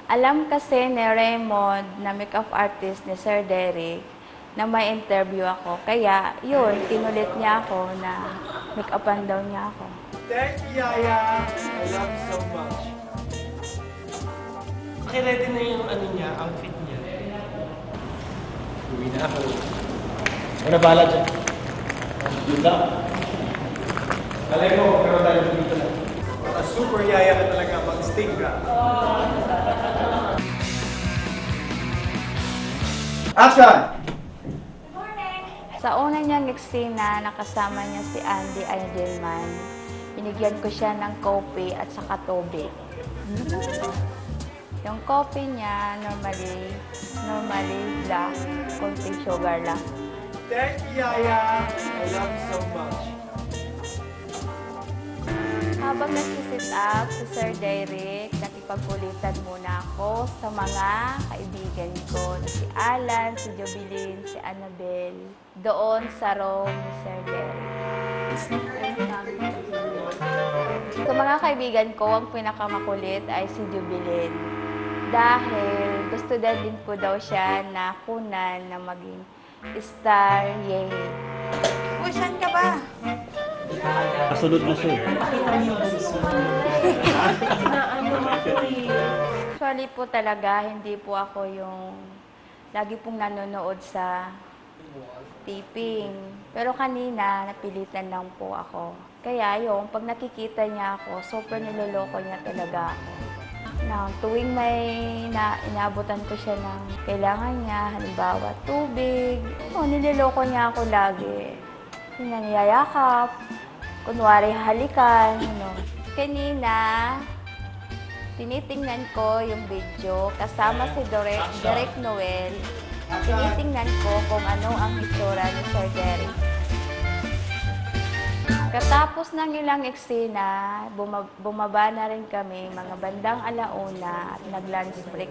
Alam kasi ni Raymond na makeup artist ni Sir Derek na may interview ako. Kaya, yun, kinulit niya ako na make-upan daw niya ako. Thank you, Yaya. I love you so much. Okay, ready na yung outfit niya. Uwi na ako. Ano bala dyan? Good luck. Alay mo, pero tayo dito na. Super Yaya ka talaga, mag-sting ka. Action! Sa una niyang eksena, nakasama niya si Andy Eidelman. Binigyan ko siya ng kopi at saka tubig. Yung coffee niya, normally black, konting sugar lang. Thank you, Yaya. I love you so much. Habang nagsisit up si Sir Derek, nakipagkulitan muna ako sa mga kaibigan ko, si Alan, si Jobilin, si Annabel, doon sa room ni Sir Derek. Sa mga kaibigan ko, ang pinakamakulit ay si Jobilin. Dahil gusto din po daw siya na kunan na maging star, yay. Uy, saan ka ba? Kasunod na siya. Actually po talaga, hindi po ako yung lagi pong nanonood sa taping. Pero kanina, napilitan lang po ako. Kaya yung pag nakikita niya ako, super niloloko niya talaga ako. Na tuwing may inaabutan ko siya ng kailangan niya, halimbawa tubig, niloloko niya ako lagi. Niyayakap, kunwari halikan, Kanina, tinitingnan ko yung video kasama si Derek Noel. Tinitingnan ko kung ano ang itsura ni Sir Derek. Katapos ng ilang eksena, bumaba na rin kami, mga bandang alauna at nag-lunch break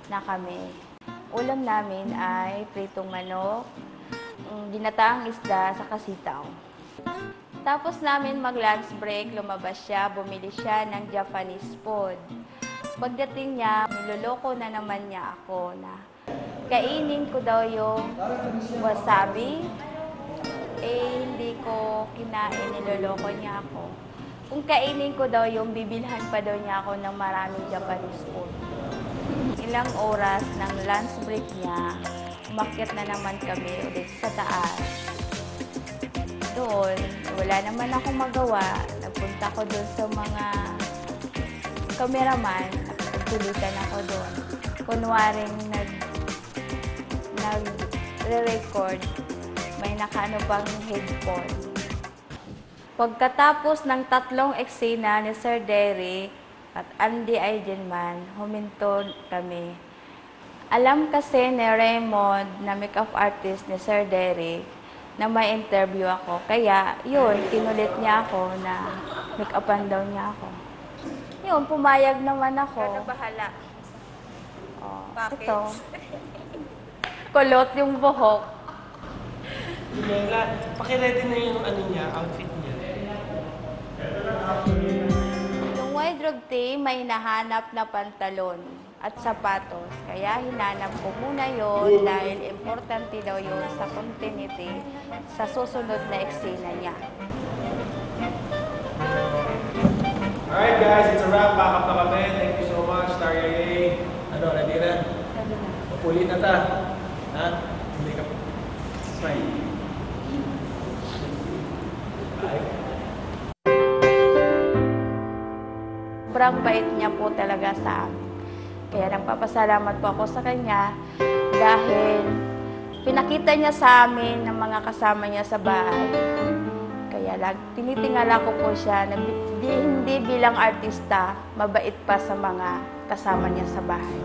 na kami. Ulam namin ay pritong manok, ginataang isda sa kasitaw. Tapos namin mag-lunch break, lumabas siya, bumili siya ng Japanese food. Pagdating niya, niloloko na naman niya ako na kainin ko daw yung wasabi. Hindi ko kinain, niloloko niya ako. Kung kainin ko daw yung bibilhan pa daw niya ako ng maraming Japanese food. Ilang oras ng lunch break niya, umakyat na naman kami ulit sa taas. Doon, wala naman akong magawa. Nagpunta ko doon sa mga cameraman. Nagtulitan ako doon. Kunwaring nag-re-record, may nakaano pang headphone. Pagkatapos ng 3 eksena ni Sir Derek at Andy Eidelman, huminto kami. Alam kasi ni Raymond na makeup artist ni Sir Derek na may interview ako. Kaya, yun, kinulit niya ako na make-upan daw niya ako. Yun, pumayag naman ako. Ano bahala? Oh, Bakit? ito. Kulot yung buhok. Paki-ready na yung outfit niya. Yung wardrobe team, may nahanap na pantalon at sapatos. Kaya hinanap ko muna yon dahil importante daw yun sa continuity sa susunod na eksena niya. Alright guys, it's a wrap. Back up na kami. Thank you so much, Star Yaya. Ano, ready na? Mapulit na ta. Ha? Hindi ka. Smile. Bye. Sobrang bait niya po talaga sa amin. Kaya nagpapasalamat po ako sa kanya dahil pinakita niya sa amin ng mga kasama niya sa bahay. Kaya tinitingala ko po siya na hindi bilang artista, mabait pa sa mga kasama niya sa bahay.